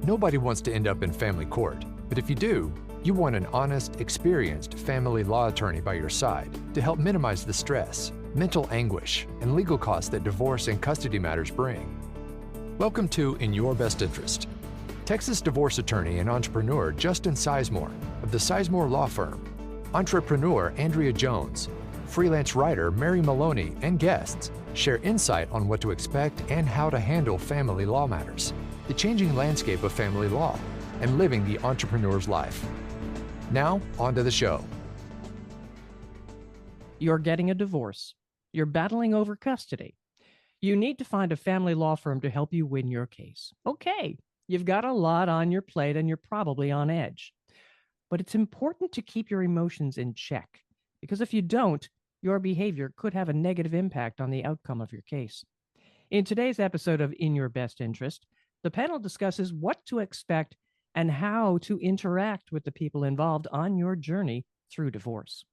Nobody wants to end up in family court, but if you do, you want an honest, experienced family law attorney by your side to help minimize the stress, mental anguish, and legal costs that divorce and custody matters bring. Welcome to In Your Best Interest. Texas divorce attorney and entrepreneur Justin Sisemore of the Sisemore Law Firm, entrepreneur Andrea Jones, freelance writer Mary Maloney, and guests share insight on what to expect and how to handle family law matters, the changing landscape of family law, and living the entrepreneur's life. Now, on to the show. You're getting a divorce. You're battling over custody. You need to find a family law firm to help you win your case. Okay, you've got a lot on your plate and you're probably on edge. But it's important to keep your emotions in check, because if you don't, your behavior could have a negative impact on the outcome of your case. In today's episode of In Your Best Interest, the panel discusses what to expect and how to interact with the people involved on your journey through divorce.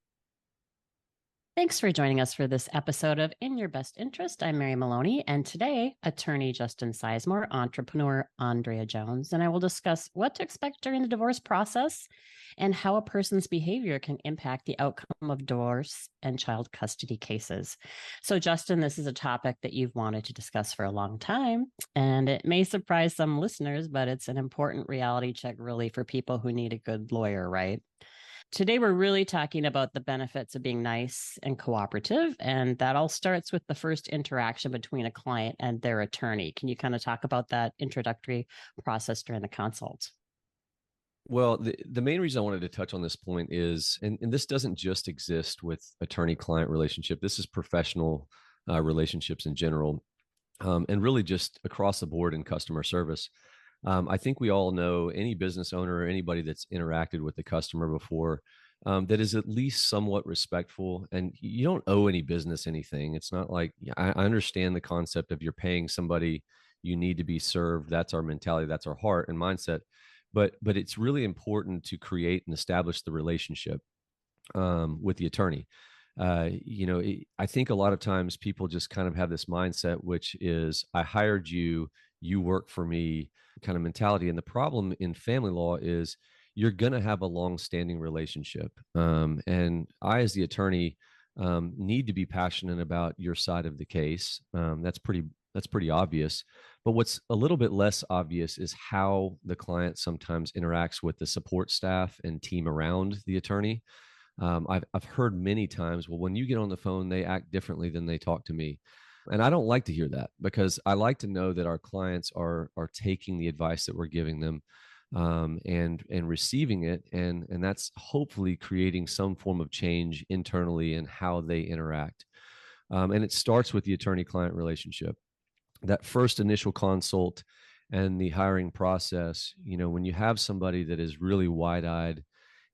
Thanks for joining us for this episode of In Your Best Interest. I'm Mary Maloney, and today, attorney Justin Sisemore, entrepreneur Andrea Jones, and I will discuss what to expect during the divorce process and how a person's behavior can impact the outcome of divorce and child custody cases. So, Justin, this is a topic that you've wanted to discuss for a long time, and it may surprise some listeners, but it's an important reality check really for people who need a good lawyer, right? Today, we're really talking about the benefits of being nice and cooperative, and that all starts with the first interaction between a client and their attorney. Can you kind of talk about that introductory process during the consult? Well, the main reason I wanted to touch on this point is, and this doesn't just exist with attorney-client relationship. This is professional relationships in general, and really just across the board in customer service. I think we all know any business owner or anybody that's interacted with the customer before that is at least somewhat respectful, and you don't owe any business anything. It's not like, I understand the concept of you're paying somebody, you need to be served. That's our mentality. That's our heart and mindset. But it's really important to create and establish the relationship with the attorney. I think a lot of times people just kind of have this mindset, which is, I hired you, you work for me kind of mentality. And the problem in family law is you're going to have a long-standing relationship. And I, as the attorney, need to be passionate about your side of the case. That's pretty obvious. But what's a little bit less obvious is how the client sometimes interacts with the support staff and team around the attorney. I've heard many times, well, when you get on the phone, they act differently than they talk to me. And I don't like to hear that, because I like to know that our clients are taking the advice that we're giving them and receiving it. And that's hopefully creating some form of change internally in how they interact. And it starts with the attorney-client relationship. That first initial consult and the hiring process, when you have somebody that is really wide-eyed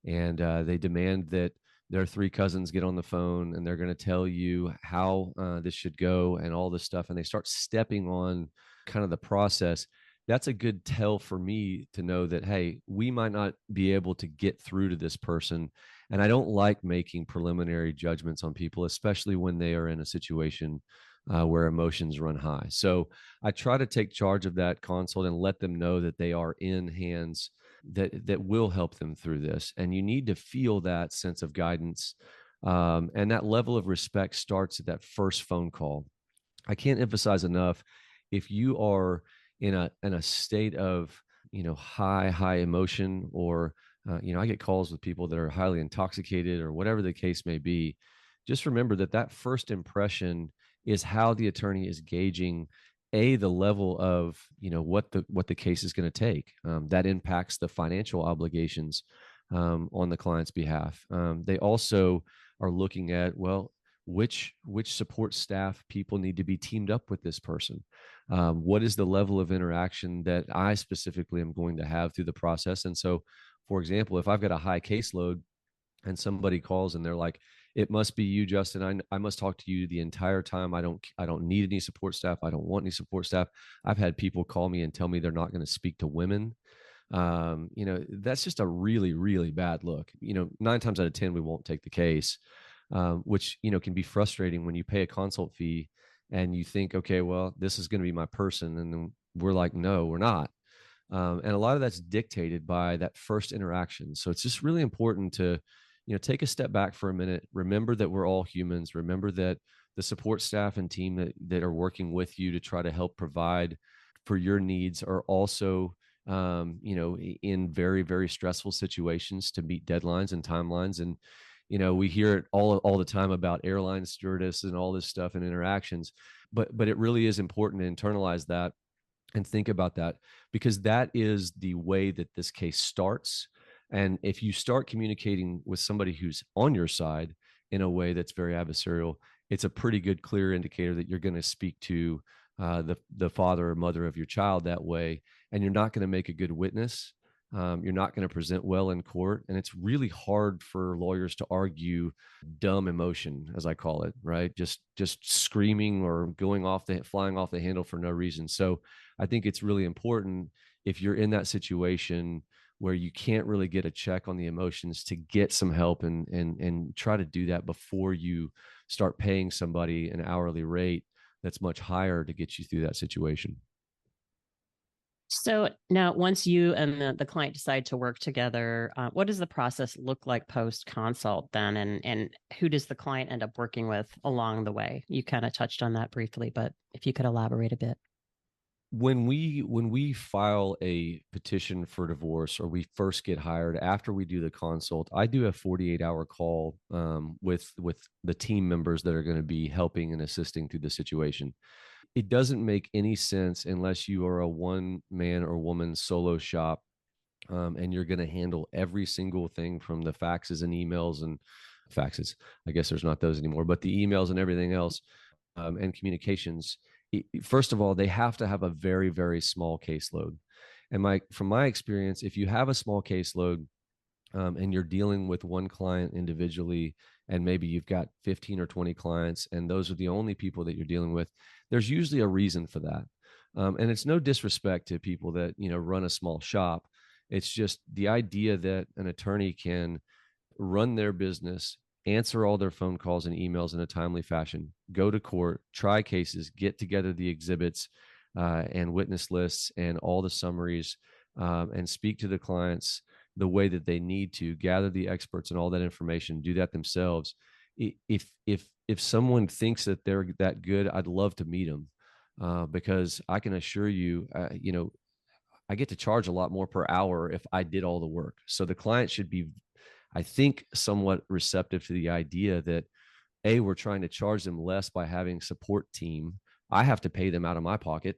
and they demand that their three cousins get on the phone and they're going to tell you how this should go and all this stuff, and they start stepping on kind of the process, that's a good tell for me to know that, hey, we might not be able to get through to this person. And I don't like making preliminary judgments on people, especially when they are in a situation where emotions run high. So I try to take charge of that consult and let them know that they are in hands that will help them through this. And you need to feel that sense of guidance. And that level of respect starts at that first phone call. I can't emphasize enough, if you are in a state of, high emotion, or, I get calls with people that are highly intoxicated or whatever the case may be, just remember that first impression is how the attorney is gauging the level of, what the case is going to take. That impacts the financial obligations on the client's behalf. They also are looking at, well, which support staff people need to be teamed up with this person. What is the level of interaction that I specifically am going to have through the process? And so, for example, if I've got a high caseload and somebody calls and they're like, it must be you, Justin. I must talk to you the entire time. I don't need any support staff. I don't want any support staff. I've had people call me and tell me they're not going to speak to women. That's just a really, really bad look. 9 times out of 10, we won't take the case, which, can be frustrating when you pay a consult fee and you think, okay, well, this is going to be my person. And then we're like, no, we're not. And a lot of that's dictated by that first interaction. So it's just really important to, take a step back for a minute. Remember that we're all humans. Remember that the support staff and team that are working with you to try to help provide for your needs are also, in very, very stressful situations to meet deadlines and timelines. And, we hear it all the time about airline stewardess and all this stuff and interactions, but it really is important to internalize that and think about that, because that is the way that this case starts. And if you start communicating with somebody who's on your side in a way that's very adversarial, it's a pretty good clear indicator that you're going to speak to the father or mother of your child that way, and you're not going to make a good witness. You're not going to present well in court, and it's really hard for lawyers to argue dumb emotion, as I call it, right? Just screaming or flying off the handle for no reason. So I think it's really important, if you're in that situation where you can't really get a check on the emotions, to get some help and try to do that before you start paying somebody an hourly rate that's much higher to get you through that situation. So now, once you and the client decide to work together, what does the process look like post consult then? And who does the client end up working with along the way? You kind of touched on that briefly, but if you could elaborate a bit. When we file a petition for divorce, or we first get hired, after we do the consult, I do a 48-hour call with the team members that are going to be helping and assisting through the situation. It doesn't make any sense unless you are a one man or woman solo shop, and you're going to handle every single thing from the faxes and emails and faxes. I guess there's not those anymore, but the emails and everything else, and communications. First of all, they have to have a very, very small caseload. And from my experience, if you have a small caseload, and you're dealing with one client individually, and maybe you've got 15 or 20 clients, and those are the only people that you're dealing with, there's usually a reason for that. And it's no disrespect to people that, run a small shop. It's just the idea that an attorney can run their business, answer all their phone calls and emails in a timely fashion, go to court, try cases, get together the exhibits and witness lists and all the summaries, and speak to the clients the way that they need to, gather the experts and all that information, do that themselves. If someone thinks that they're that good, I'd love to meet them, because I can assure you, I get to charge a lot more per hour if I did all the work. So the client should be, I think, somewhat receptive to the idea that, we're trying to charge them less by having support team. I have to pay them out of my pocket.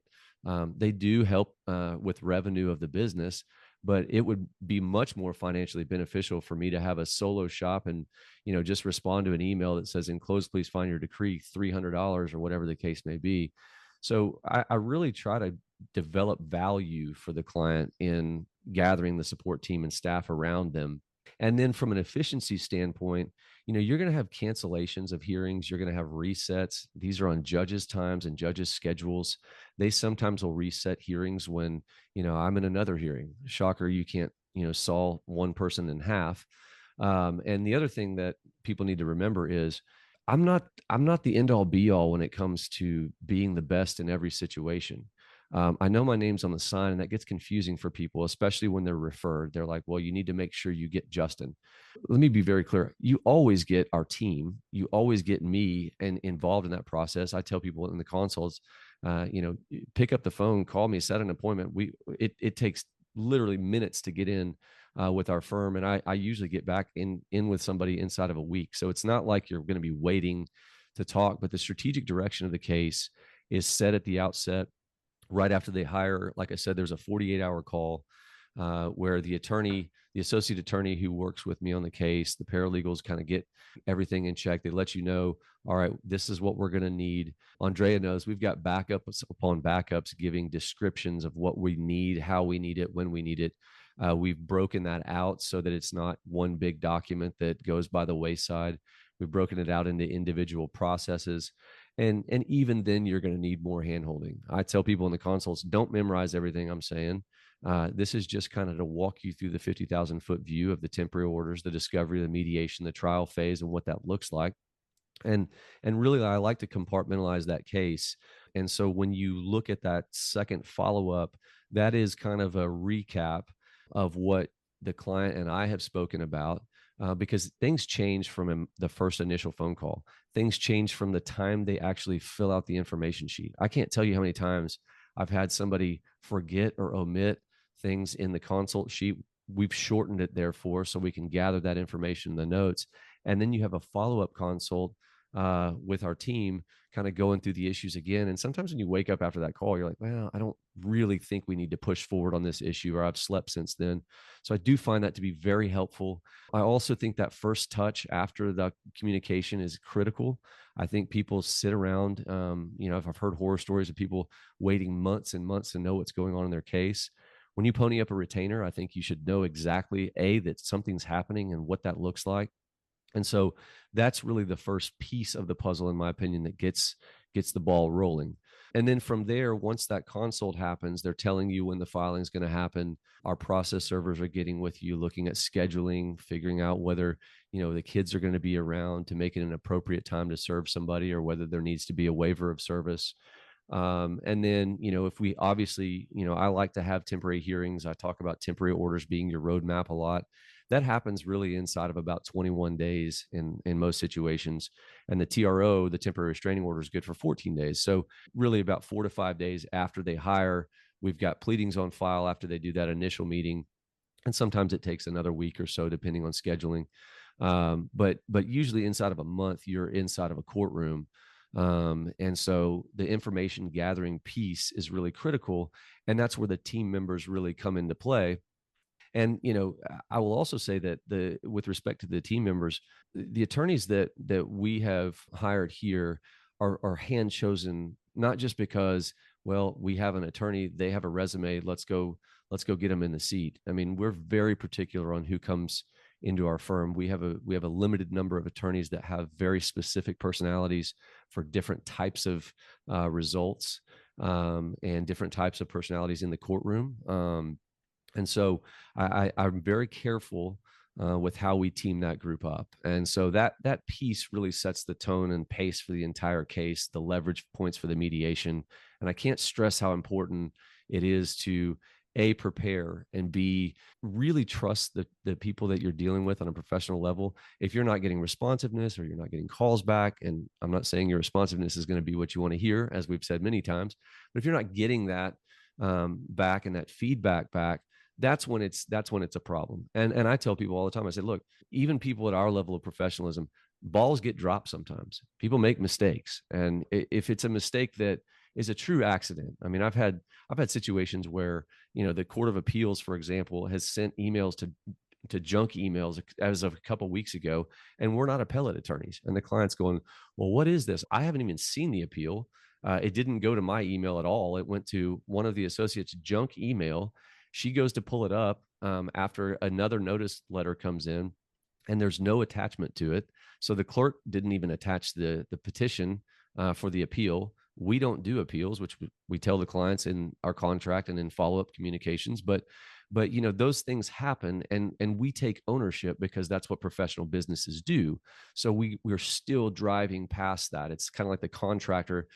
They do help with revenue of the business, but it would be much more financially beneficial for me to have a solo shop and, just respond to an email that says, enclosed, please find your decree, $300 or whatever the case may be. So I really try to develop value for the client in gathering the support team and staff around them. And then from an efficiency standpoint, you're going to have cancellations of hearings. You're going to have resets. These are on judges' times and judges' schedules. They sometimes will reset hearings when, I'm in another hearing. Shocker, you can't, saw one person in half. And the other thing that people need to remember is, I'm not the end all be all when it comes to being the best in every situation. I know my name's on the sign, and that gets confusing for people, especially when they're referred. They're like, well, you need to make sure you get Justin. Let me be very clear. You always get our team. You always get me and involved in that process. I tell people in the consults, pick up the phone, call me, set an appointment. It takes literally minutes to get in with our firm. And I usually get back in with somebody inside of a week. So it's not like you're going to be waiting to talk, but the strategic direction of the case is set at the outset. Right after they hire, like I said, there's a 48-hour call where the associate attorney who works with me on the case, the paralegals kind of get everything in check. They let you know, all right, this is what we're going to need. Andrea knows we've got backups upon backups giving descriptions of what we need, how we need it, when we need it. We've broken that out so that it's not one big document that goes by the wayside. We've broken it out into individual processes. And even then, you're going to need more handholding. I tell people in the consults, don't memorize everything I'm saying. This is just kind of to walk you through the 50,000-foot view of the temporary orders, the discovery, the mediation, the trial phase, and what that looks like. And really, I like to compartmentalize that case And so when you look at that second follow-up, that is kind of a recap of what the client and I have spoken about, because things change from the first initial phone call. Things change from the time they actually fill out the information sheet. I can't tell you how many times I've had somebody forget or omit things in the consult sheet. We've shortened it therefore so we can gather that information in the notes. And then you have a follow-up consult with our team, kind of going through the issues again. And sometimes when you wake up after that call, you're like, well, I don't really think we need to push forward on this issue, or I've slept since then. So I do find that to be very helpful. I also think that first touch after the communication is critical. I think people sit around, I've heard horror stories of people waiting months and months to know what's going on in their case. When you pony up a retainer, I think you should know exactly that something's happening and what that looks like. And so that's really the first piece of the puzzle, in my opinion, that gets the ball rolling. And then from there, once that consult happens, they're telling you when the filing is going to happen. Our process servers are getting with you, looking at scheduling, figuring out whether, the kids are going to be around to make it an appropriate time to serve somebody, or whether there needs to be a waiver of service. And then, if we obviously, I like to have temporary hearings. I talk about temporary orders being your roadmap a lot. That happens really inside of about 21 days in most situations. And the TRO, the temporary restraining order, is good for 14 days. So really about 4 to 5 days after they hire, we've got pleadings on file after they do that initial meeting. And sometimes it takes another week or so, depending on scheduling. But usually inside of a month, you're inside of a courtroom. And so the information gathering piece is really critical. And that's where the team members really come into play. And, I will also say that with respect to the team members, the attorneys that we have hired here are hand chosen, not just because, well, we have an attorney, they have a resume, let's go get them in the seat. I mean, we're very particular on who comes into our firm. We have a limited number of attorneys that have very specific personalities for different types of results, and different types of personalities in the courtroom. And so I'm very careful with how we team that group up. And so that piece really sets the tone and pace for the entire case, the leverage points for the mediation. And I can't stress how important it is to A, prepare, and B, really trust the people that you're dealing with on a professional level. If you're not getting responsiveness, or you're not getting calls back, and I'm not saying your responsiveness is going to be what you want to hear, as we've said many times, but if you're not getting that back and that feedback back, that's when it's a problem. And I tell people all the time, I say, look, even people at our level of professionalism, balls get dropped sometimes. People make mistakes. And if it's a mistake that is a true accident, I mean, I've had situations where, the Court of Appeals, for example, has sent emails to junk emails as of a couple of weeks ago, and we're not appellate attorneys. And the client's going, well, what is this? I haven't even seen the appeal. It didn't go to my email at all. It went to one of the associates' junk email. She goes to pull it up after another notice letter comes in, and there's no attachment to it. So the clerk didn't even attach the petition for the appeal. We don't do appeals, which we tell the clients in our contract and in follow-up communications. But those things happen, and we take ownership because that's what professional businesses do. So we're still driving past that. It's kind of like the contractor,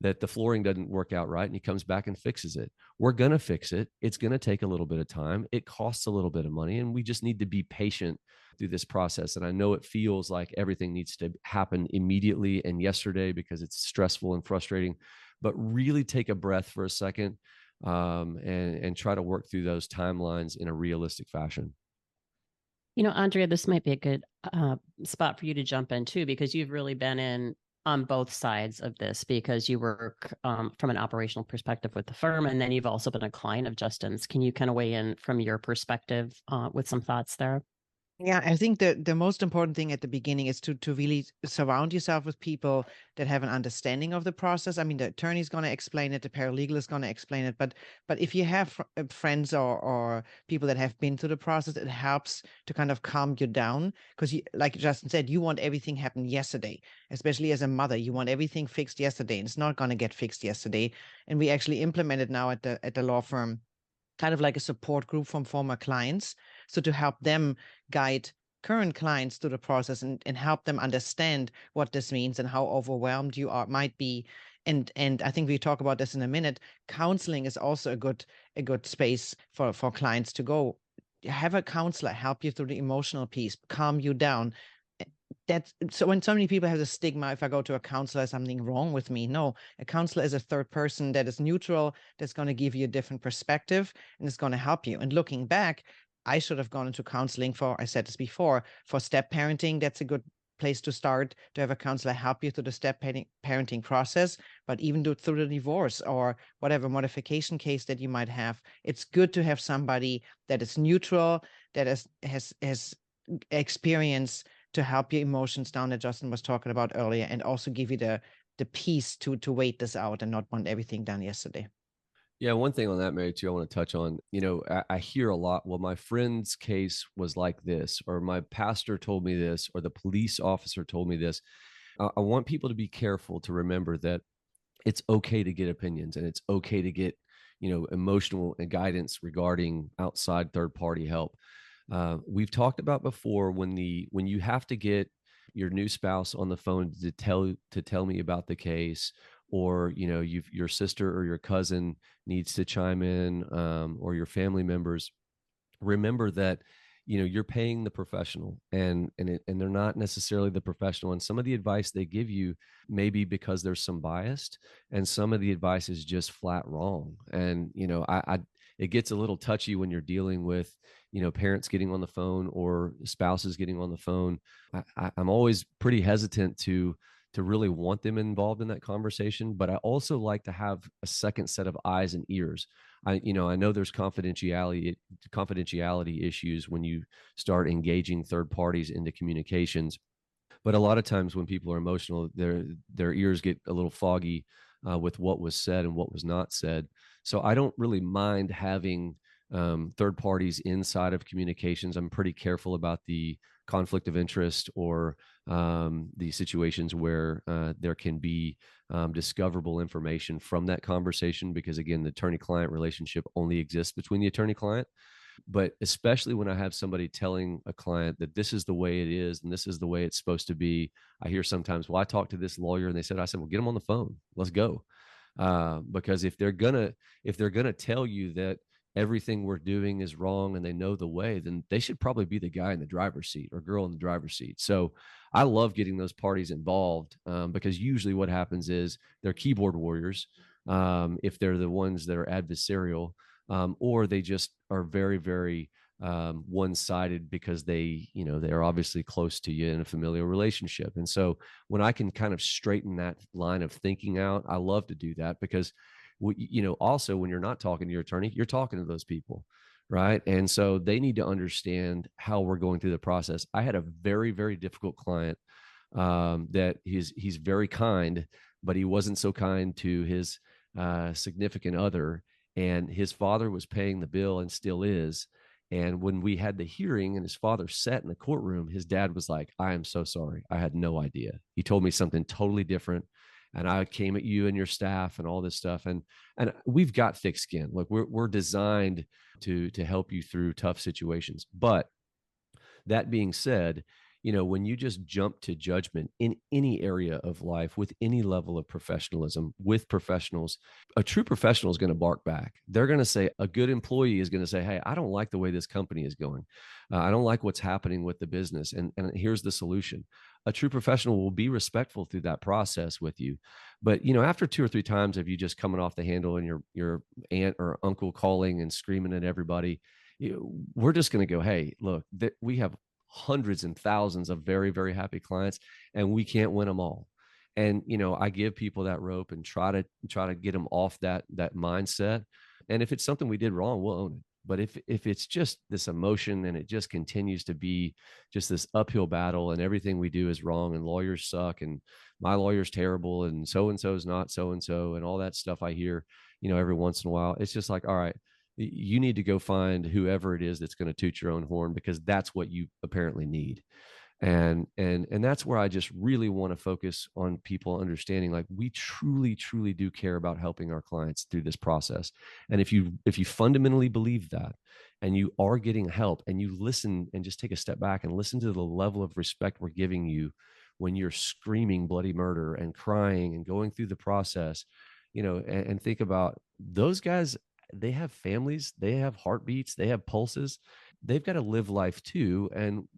that the flooring doesn't work out right, and he comes back and fixes it. We're going to fix it. It's going to take a little bit of time. It costs a little bit of money, and we just need to be patient through this process. And I know it feels like everything needs to happen immediately and yesterday because it's stressful and frustrating, but really take a breath for a second, and try to work through those timelines in a realistic fashion. Andrea, this might be a good spot for you to jump in too, because you've really been in on both sides of this, because you work from an operational perspective with the firm, and then you've also been a client of Justin's. Can you kind of weigh in from your perspective with some thoughts there? Yeah, I think the most important thing at the beginning is to really surround yourself with people that have an understanding of the process. I mean, the attorney's going to explain it, the paralegal is going to explain it, but if you have friends or people that have been through the process, it helps to kind of calm you down, because like Justin said, you want everything happen yesterday, especially as a mother. You want everything fixed yesterday, and it's not going to get fixed yesterday. And we actually implemented now at the law firm kind of like a support group from former clients, so to help them guide current clients through the process and help them understand what this means and how overwhelmed you might be, And I think we talk about this in a minute. Counseling is also a good space for clients to go. Have a counselor help you through the emotional piece, calm you down. That's so when so many people have the stigma, if I go to a counselor, is something wrong with me? No, a counselor is a third person that is neutral, that's going to give you a different perspective and is going to help you. And looking back, I should have gone into counseling I said this before, for step parenting. That's a good place to start, to have a counselor help you through the step parenting process. But even through the divorce or whatever modification case that you might have, it's good to have somebody that is neutral, that has experience to help your emotions down, that Justin was talking about earlier, and also give you the peace to wait this out and not want everything done yesterday. Yeah, one thing on that, Mary, too, I want to touch on. I hear a lot, well, my friend's case was like this, or my pastor told me this, or the police officer told me this. I want people to be careful to remember that it's okay to get opinions, and it's okay to get, emotional and guidance regarding outside third party help. We've talked about before when you have to get your new spouse on the phone to tell me about the case, or your sister or your cousin needs to chime in, or your family members. Remember that you're paying the professional, and they're not necessarily the professional, and some of the advice they give you may be because there's some biased, and some of the advice is just flat wrong. And I it gets a little touchy when you're dealing with parents getting on the phone or spouses getting on the phone. I'm always pretty hesitant to really want them involved in that conversation, but I also like to have a second set of eyes and ears. I know there's confidentiality issues when you start engaging third parties into communications, but a lot of times when people are emotional, their ears get a little foggy with what was said and what was not said. So I don't really mind having third parties inside of communications. I'm pretty careful about the conflict of interest, or the situations where there can be discoverable information from that conversation, because again, the attorney-client relationship only exists between the attorney-client. But especially when I have somebody telling a client that this is the way it is and this is the way it's supposed to be, I hear sometimes, well, I talked to this lawyer and I said, well, get them on the phone. Let's go. Because if they're gonna tell you that everything we're doing is wrong and they know the way, then they should probably be the guy in the driver's seat or girl in the driver's seat. So I love getting those parties involved, because usually what happens is they're keyboard warriors, if they're the ones that are adversarial, or they just are very, very one-sided because they're obviously close to you in a familial relationship. And so when I can kind of straighten that line of thinking out, I love to do that, because also when you're not talking to your attorney, you're talking to those people, right? And so they need to understand how we're going through the process. I had a very, very difficult client, that he's very kind, but he wasn't so kind to his significant other, and his father was paying the bill and still is. And when we had the hearing and his father sat in the courtroom, his dad was like, I am so sorry. I had no idea. He told me something totally different, and I came at you and your staff and all this stuff. And we've got thick skin. Look, we're designed to help you through tough situations. But that being said, when you just jump to judgment in any area of life with any level of professionalism with professionals, a true professional is going to bark back. They're going to say, a good employee is going to say, hey, I don't like the way this company is going. I don't like what's happening with the business. And here's the solution. A true professional will be respectful through that process with you. But, after 2 or 3 times of you just coming off the handle and your aunt or uncle calling and screaming at everybody, we're just going to go, hey, look, we have hundreds and thousands of very, very happy clients, and we can't win them all. And I give people that rope and try to get them off that mindset. And if it's something we did wrong, we'll own it. But if it's just this emotion and it just continues to be just this uphill battle, and everything we do is wrong, and lawyers suck, and my lawyer's terrible, and so is not so and all that stuff I hear every once in a while, it's just like, all right, you need to go find whoever it is that's going to toot your own horn, because that's what you apparently need. And that's where I just really want to focus on people understanding, like, we truly, truly do care about helping our clients through this process. And if you fundamentally believe that, and you are getting help, and you listen and just take a step back and listen to the level of respect we're giving you when you're screaming bloody murder and crying and going through the process, and think about those guys. They have families, they have heartbeats, they have pulses. They've got to live life too. And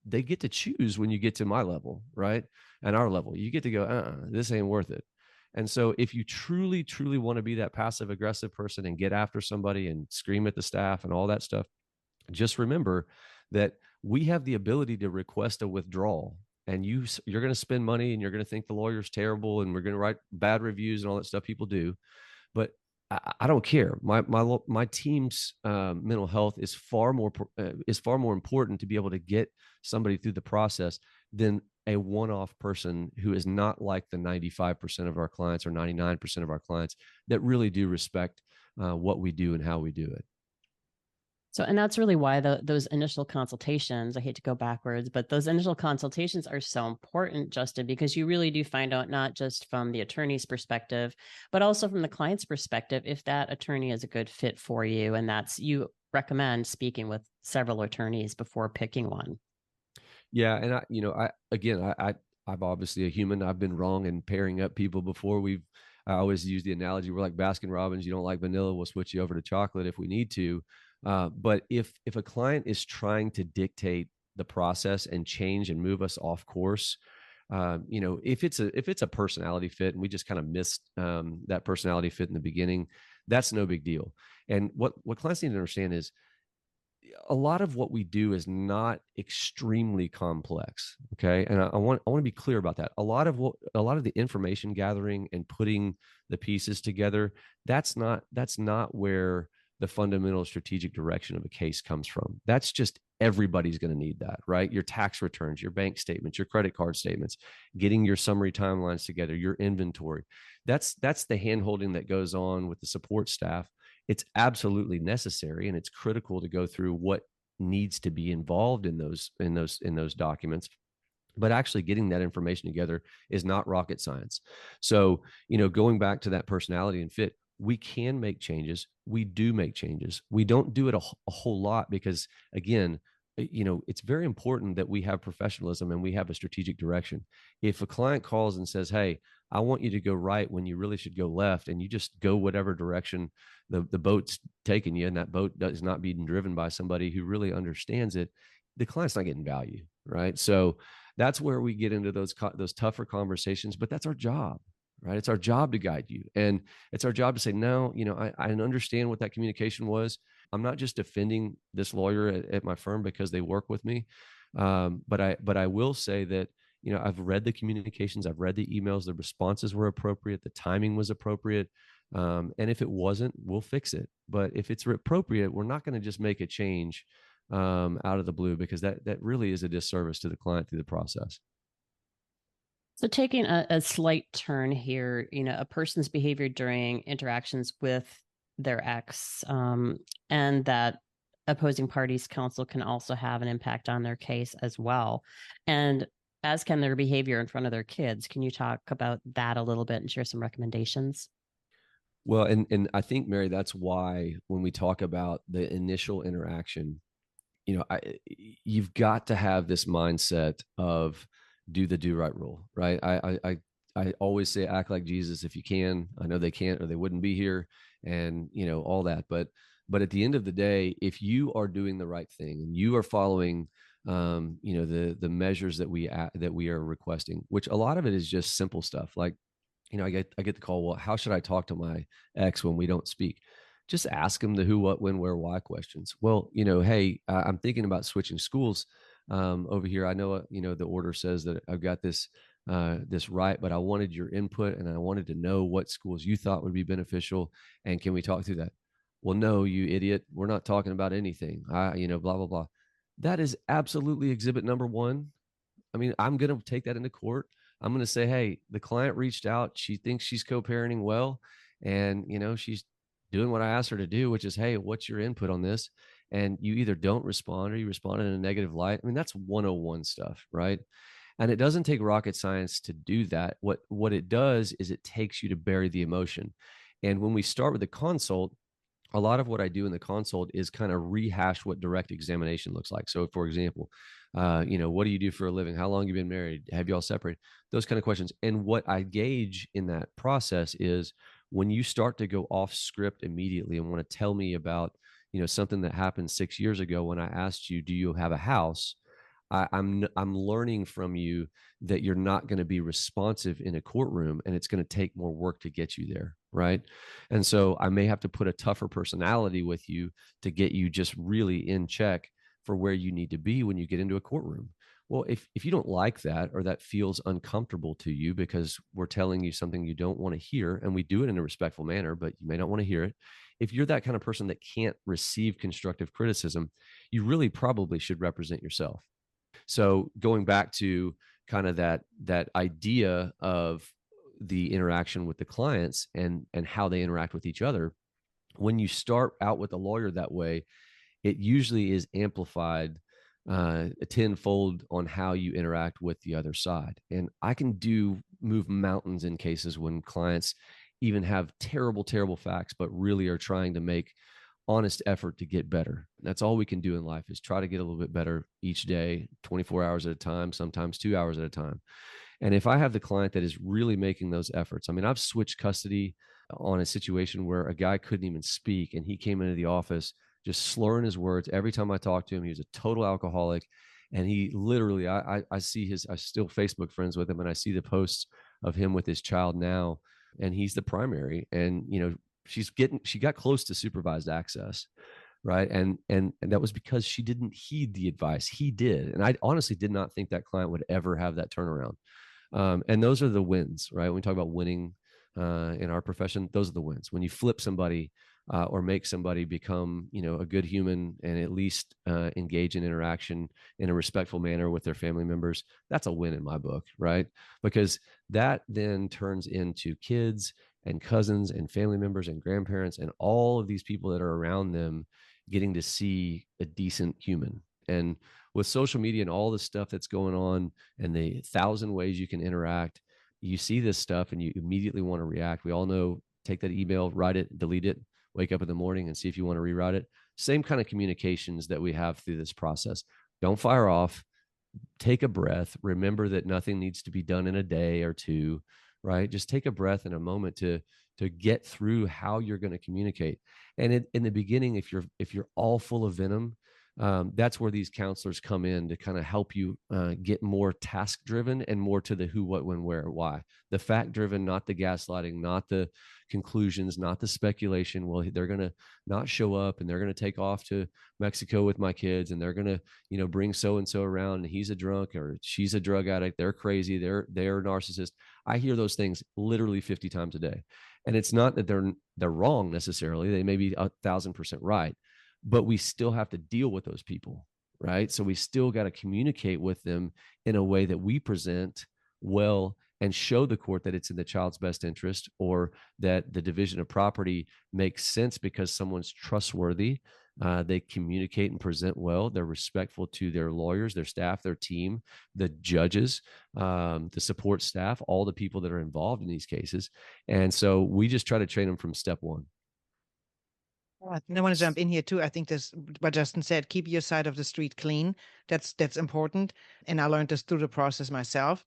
they get to choose when you get to my level, right? And our level, you get to go, this ain't worth it. And so if you truly, truly want to be that passive aggressive person and get after somebody and scream at the staff and all that stuff, just remember that we have the ability to request a withdrawal. And you're going to spend money and you're going to think the lawyer's terrible and we're going to write bad reviews and all that stuff people do. But I don't care. My team's mental health is far more important to be able to get somebody through the process than a one-off person who is not like the 95% of our clients or 99% of our clients that really do respect what we do and how we do it. So, and that's really why those initial consultations, I hate to go backwards, but those initial consultations are so important, Justin, because you really do find out not just from the attorney's perspective, but also from the client's perspective, if that attorney is a good fit for you. And you recommend speaking with several attorneys before picking one. Yeah. And I'm obviously a human. I've been wrong in pairing up people before. I always use the analogy, we're like Baskin Robbins. You don't like vanilla, we'll switch you over to chocolate if we need to. But if a client is trying to dictate the process and change and move us off course, if it's a personality fit and we just kind of missed that personality fit in the beginning, that's no big deal. And what clients need to understand is a lot of what we do is not extremely complex. Okay. And I want to be clear about that. A lot of the information gathering and putting the pieces together, that's not where the fundamental strategic direction of a case comes from. That's just everybody's going to need that, right? Your tax returns, your bank statements, your credit card statements, getting your summary timelines together, your inventory. That's the handholding that goes on with the support staff. It's absolutely necessary and it's critical to go through what needs to be involved in those documents. But actually getting that information together is not rocket science. So, going back to that personality and fit, we can make changes. We do make changes. We don't do it a whole lot because, again, it's very important that we have professionalism and we have a strategic direction. If a client calls and says, hey, I want you to go right when you really should go left, and you just go whatever direction the boat's taking you, and that boat is not being driven by somebody who really understands it, the client's not getting value, right? So that's where we get into those tougher conversations, but that's our job, right? It's our job to guide you. And it's our job to say, no, I understand what that communication was. I'm not just defending this lawyer at my firm because they work with me. But I will say that, I've read the communications, I've read the emails, the responses were appropriate, the timing was appropriate. And if it wasn't, we'll fix it. But if it's appropriate, we're not going to just make a change out of the blue, because that really is a disservice to the client through the process. So taking a slight turn here, a person's behavior during interactions with their ex, and that opposing parties' counsel can also have an impact on their case as well. And as can their behavior in front of their kids. Can you talk about that a little bit and share some recommendations? Well, and I think, Mary, that's why when we talk about the initial interaction, you've got to have this mindset of do right rule, right? I always say, act like Jesus if you can. I know they can't, or they wouldn't be here, and all that. But at the end of the day, if you are doing the right thing and you are following, the measures that we are requesting, which a lot of it is just simple stuff like, I get the call. Well, how should I talk to my ex when we don't speak? Just ask them the who, what, when, where, why questions. Well, hey, I'm thinking about switching schools over here. I know, the order says that I've got this right, but I wanted your input and I wanted to know what schools you thought would be beneficial. And can we talk through that? Well, no, you idiot. We're not talking about anything. Blah, blah, blah. That is absolutely exhibit number one. I mean, I'm going to take that into court. I'm going to say, hey, the client reached out. She thinks she's co-parenting well. And, she's doing what I asked her to do, which is, hey, what's your input on this? And you either don't respond or you respond in a negative light. I mean, that's 101 stuff, right? And it doesn't take rocket science to do that. What it does is it takes you to bury the emotion. And when we start with the consult, a lot of what I do in the consult is kind of rehash what direct examination looks like. So, for example, what do you do for a living? How long have you been married? Have you all separated? Those kind of questions. And what I gauge in that process is when you start to go off script immediately and want to tell me about, something that happened 6 years ago when I asked you, do you have a house? I'm learning from you that you're not going to be responsive in a courtroom, and it's going to take more work to get you there, right? And so I may have to put a tougher personality with you to get you just really in check for where you need to be when you get into a courtroom. Well, if you don't like that, or that feels uncomfortable to you because we're telling you something you don't want to hear, and we do it in a respectful manner, but you may not want to hear it. If you're that kind of person that can't receive constructive criticism, you really probably should represent yourself. So going back to kind of that idea of the interaction with the clients and how they interact with each other, when you start out with a lawyer that way, it usually is amplified tenfold on how you interact with the other side. And I can move mountains in cases when clients even have terrible facts, but really are trying to make honest effort to get better. That's all we can do in life, is try to get a little bit better each day, 24 hours at a time, sometimes 2 hours at a time. And if I have the client that is really making those efforts, I mean, I've switched custody on a situation where a guy couldn't even speak, and he came into the office just slurring his words. Every time I talked to him, he was a total alcoholic. And he literally, I see I still Facebook friends with him, and I see the posts of him with his child now, and he's the primary. And, she got close to supervised access, right? And that was because she didn't heed the advice. He did. And I honestly did not think that client would ever have that turnaround. And those are the wins, right? When we talk about winning in our profession, those are the wins. When you flip somebody or make somebody become, a good human, and at least engage in interaction in a respectful manner with their family members, that's a win in my book, right? Because that then turns into kids and cousins and family members and grandparents and all of these people that are around them getting to see a decent human. And with social media and all the stuff that's going on and the 1,000 ways you can interact, you see this stuff and you immediately want to react. We all know, take that email, write it, delete it, wake up in the morning and see if you want to rewrite it. Same kind of communications that we have through this process. Don't fire off. Take a breath. Remember that nothing needs to be done in a day or two, right? Just take a breath and a moment to get through how you're going to communicate. And in the beginning, if you're all full of venom, that's where these counselors come in to kind of help you get more task driven and more to the who, what, when, where, why. The fact driven, not the gaslighting, not the conclusions, not the speculation. Well, they're going to not show up, and they're going to take off to Mexico with my kids, and they're going to, bring so-and-so around, and he's a drunk or she's a drug addict. They're crazy. They're a narcissist. I hear those things literally 50 times a day. And it's not that they're wrong necessarily. They may be 1,000% right, but we still have to deal with those people, right? So we still got to communicate with them in a way that we present well and show the court that it's in the child's best interest, or that the division of property makes sense because someone's trustworthy. They communicate and present well. They're respectful to their lawyers, their staff, their team, the judges, the support staff, all the people that are involved in these cases. And so we just try to train them from step one. I want to jump in here too. I think this, what Justin said, keep your side of the street clean. That's important. And I learned this through the process myself.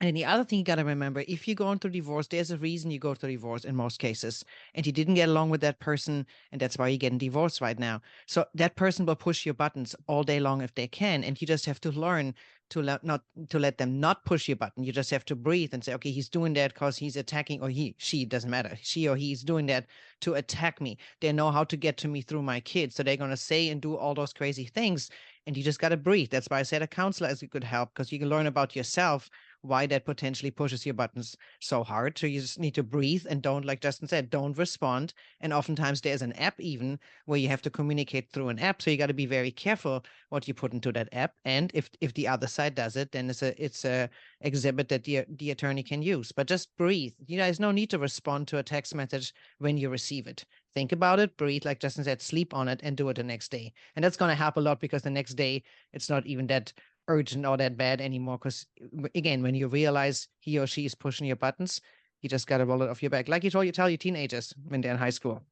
And the other thing you got to remember, if you're going through divorce, there's a reason you go through divorce in most cases. And you didn't get along with that person, and that's why you're getting divorced right now. So that person will push your buttons all day long if they can. And you just have to learn to not to let them not push your button. You just have to breathe and say, okay, he's doing that because he's attacking, or she, doesn't matter. She or he's doing that to attack me. They know how to get to me through my kids. So they're going to say and do all those crazy things. And you just got to breathe. That's why I said a counselor is a good help, because you can learn about yourself, why that potentially pushes your buttons so hard. So you just need to breathe and don't, like Justin said, don't respond. And oftentimes there's an app even where you have to communicate through an app. So you got to be very careful what you put into that app. And if the other side does it, then it's a exhibit that the attorney can use. But just breathe. There's no need to respond to a text message when you receive it. Think about it, breathe, like Justin said, sleep on it, and do it the next day. And that's going to help a lot, because the next day it's not even that urgent or that bad anymore. Because again, when you realize he or she is pushing your buttons, you just got to roll it off your back, like you tell your teenagers when they're in high school.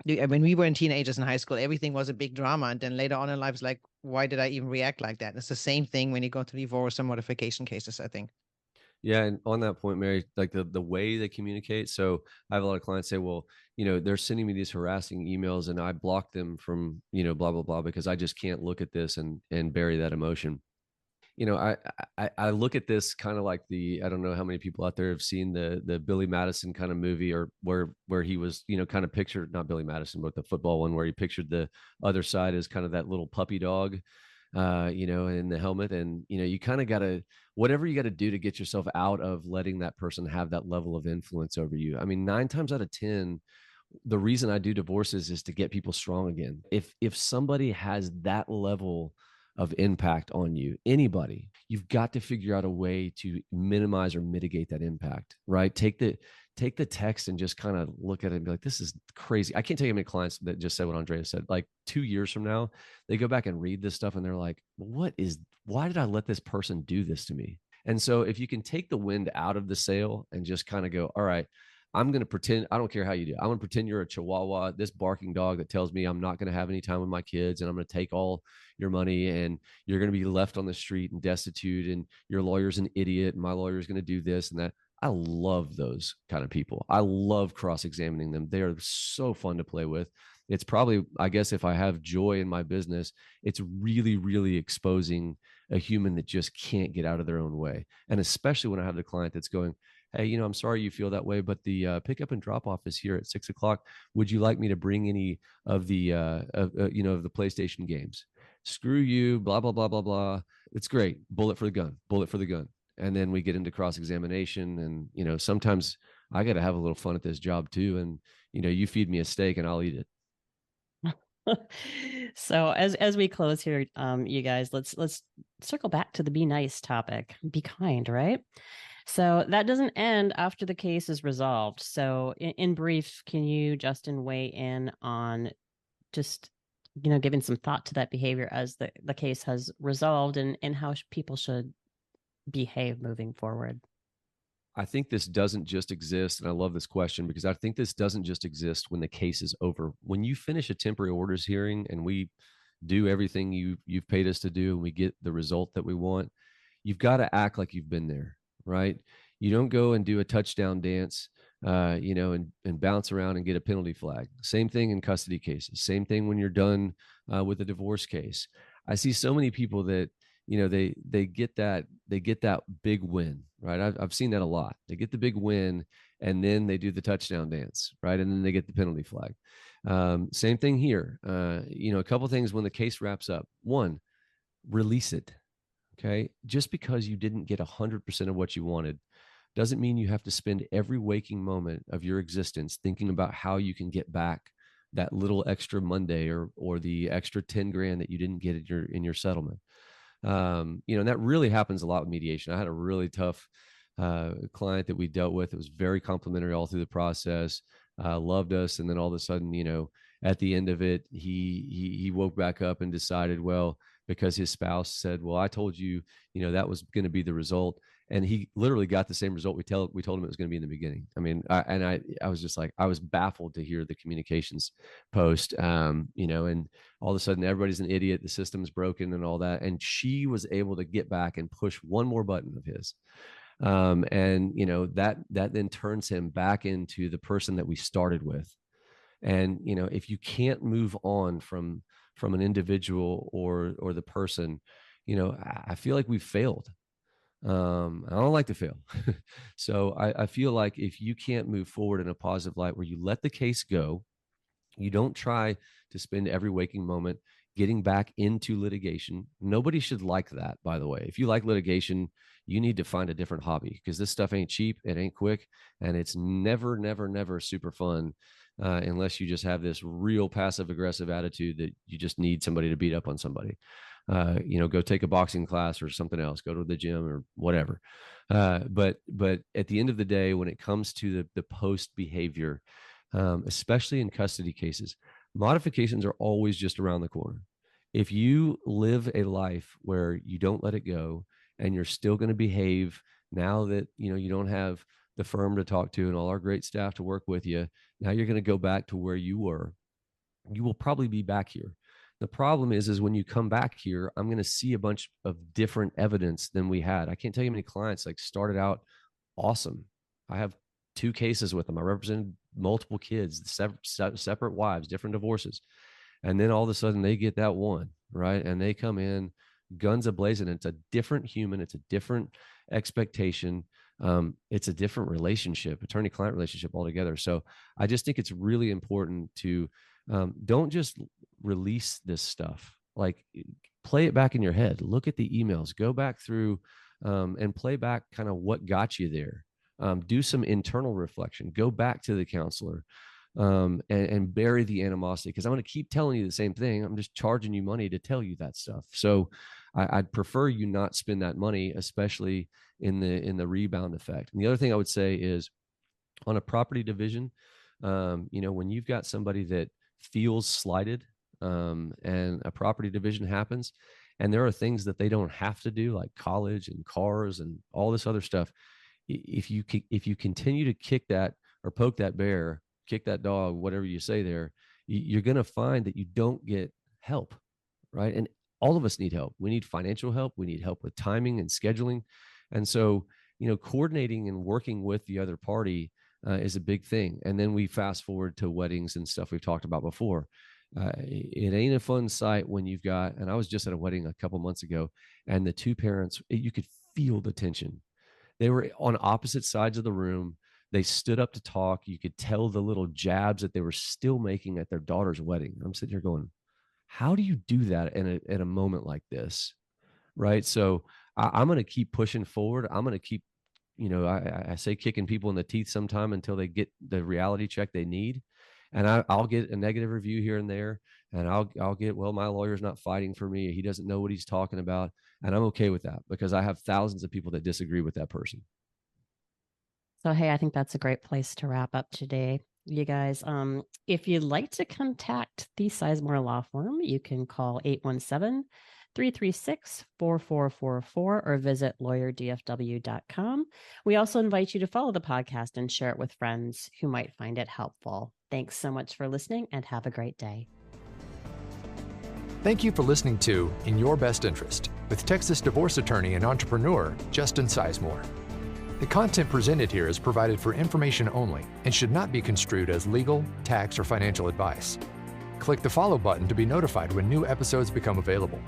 when we were in teenagers in high school, everything was a big drama. And then later on in life, it's like, why did I even react like that? And it's the same thing when you go to divorce or modification cases, I think. Yeah, and on that point, Mary, like the way they communicate. So I have a lot of clients say, well, they're sending me these harassing emails and I block them from, blah, blah, blah, because I just can't look at this and bury that emotion. I look at this kind of like I don't know how many people out there have seen the Billy Madison kind of movie, or where he was, kind of pictured, not Billy Madison, but the football one, where he pictured the other side as kind of that little puppy dog, in the helmet. And, you kind of got to, whatever you got to do to get yourself out of letting that person have that level of influence over you. I mean, 9 times out of 10, the reason I do divorces is to get people strong again. If somebody has that level of impact on you, anybody, you've got to figure out a way to minimize or mitigate that impact, right? Take the text and just kind of look at it and be like, this is crazy. I can't tell you how many clients that just said what Andrea said. Like 2 years from now, they go back and read this stuff and they're like, why did I let this person do this to me? And so if you can take the wind out of the sail and just kind of go, all right, I'm going to pretend, I don't care how you do. I'm going to pretend you're a Chihuahua, this barking dog that tells me I'm not going to have any time with my kids, and I'm going to take all your money, and you're going to be left on the street and destitute, and your lawyer's an idiot, and my lawyer's going to do this and that. I love those kind of people. I love cross-examining them. They are so fun to play with. It's probably, I guess, if I have joy in my business, it's really, really exposing a human that just can't get out of their own way. And especially when I have the client that's going, hey, I'm sorry you feel that way, but the pickup and drop off is here at 6:00. Would you like me to bring any of the of the PlayStation games? Screw you, blah blah blah blah blah. It's great. Bullet for the gun. Bullet for the gun. And then we get into cross examination, and sometimes I got to have a little fun at this job too. And you feed me a steak and I'll eat it. So as we close here, you guys, let's circle back to the be nice topic. Be kind, right? So that doesn't end after the case is resolved. So in brief, can you, Justin, weigh in on just giving some thought to that behavior as the case has resolved, and how people should behave moving forward? I think this doesn't just exist, and I love this question because I think this doesn't just exist when the case is over. When you finish a temporary orders hearing and we do everything you've paid us to do, and we get the result that we want, you've got to act like you've been there, right? You don't go and do a touchdown dance, and bounce around and get a penalty flag. Same thing in custody cases. Same thing when you're done with a divorce case. I see so many people that they get that big win, right? I've seen that a lot. They get the big win and then they do the touchdown dance, right? And then they get the penalty flag. Same thing here. A couple of things when the case wraps up. One, release it. Okay. Just because you didn't get 100% of what you wanted doesn't mean you have to spend every waking moment of your existence thinking about how you can get back that little extra Monday or the extra 10 grand that you didn't get in your settlement. And that really happens a lot with mediation. I had a really tough client that we dealt with. It was very complimentary all through the process, loved us. And then all of a sudden, at the end of it, he woke back up and decided, well, because his spouse said, well, I told you, that was going to be the result. And he literally got the same result we told him it was going to be in the beginning. I mean, I was just like, I was baffled to hear the communications post, and all of a sudden everybody's an idiot. The system's broken and all that. And she was able to get back and push one more button of his. And that then turns him back into the person that we started with. And, if you can't move on from an individual or the person, I feel like we've failed. I don't like to fail. So I feel like if you can't move forward in a positive light where you let the case go, you don't try to spend every waking moment getting back into litigation. Nobody should like that, by the way. If you like litigation, you need to find a different hobby because this stuff ain't cheap, it ain't quick, and it's never, never, never super fun unless you just have this real passive aggressive attitude that you just need somebody to beat up on somebody. Go take a boxing class or something else, go to the gym or whatever. But at the end of the day, when it comes to the post behavior, especially in custody cases, modifications are always just around the corner. If you live a life where you don't let it go and you're still going to behave now that, you don't have the firm to talk to and all our great staff to work with you, now you're going to go back to where you were. you will probably be back here. The problem is when you come back here, I'm going to see a bunch of different evidence than we had. I can't tell you how many clients like started out awesome. I have 2 cases with them. I represented multiple kids, separate wives, different divorces. And then all of a sudden they get that one, right? And they come in guns a-blazing. It's a different human. It's a different expectation. It's a different relationship, attorney-client relationship altogether. So I just think it's really important to don't just release this stuff. Like, play it back in your head. Look at the emails. Go back through and play back kind of what got you there. Do some internal reflection. Go back to the counselor and bury the animosity, because I'm going to keep telling you the same thing. I'm just charging you money to tell you that stuff. So I'd prefer you not spend that money, especially in the rebound effect. And the other thing I would say is, on a property division, when you've got somebody that feels slighted and a property division happens, and there are things that they don't have to do, like college and cars and all this other stuff. If you continue to kick that or poke that bear, kick that dog, whatever you say there, you're going to find that you don't get help, right? And all of us need help. We need financial help. We need help with timing and scheduling. And so, coordinating and working with the other party is a big thing. And then we fast forward to weddings and stuff we've talked about before. It ain't a fun sight when you've got, and I was just at a wedding a couple months ago, and the 2 parents, you could feel the tension. They were on opposite sides of the room. They stood up to talk. You could tell the little jabs that they were still making at their daughter's wedding. I'm sitting here going, how do you do that in a moment like this? Right. So I'm going to keep pushing forward. I'm going to keep, I say kicking people in the teeth sometime until they get the reality check they need. And I'll get a negative review here and there. And I'll get, well, my lawyer's not fighting for me. He doesn't know what he's talking about. And I'm okay with that, because I have thousands of people that disagree with that person. So, hey, I think that's a great place to wrap up today. You guys, if you'd like to contact the Sisemore Law Firm, you can call 817-336-4444 or visit lawyerdfw.com. We also invite you to follow the podcast and share it with friends who might find it helpful. Thanks so much for listening, and have a great day. Thank you for listening to In Your Best Interest with Texas divorce attorney and entrepreneur Justin Sisemore. The content presented here is provided for information only and should not be construed as legal, tax, or financial advice. Click the follow button to be notified when new episodes become available.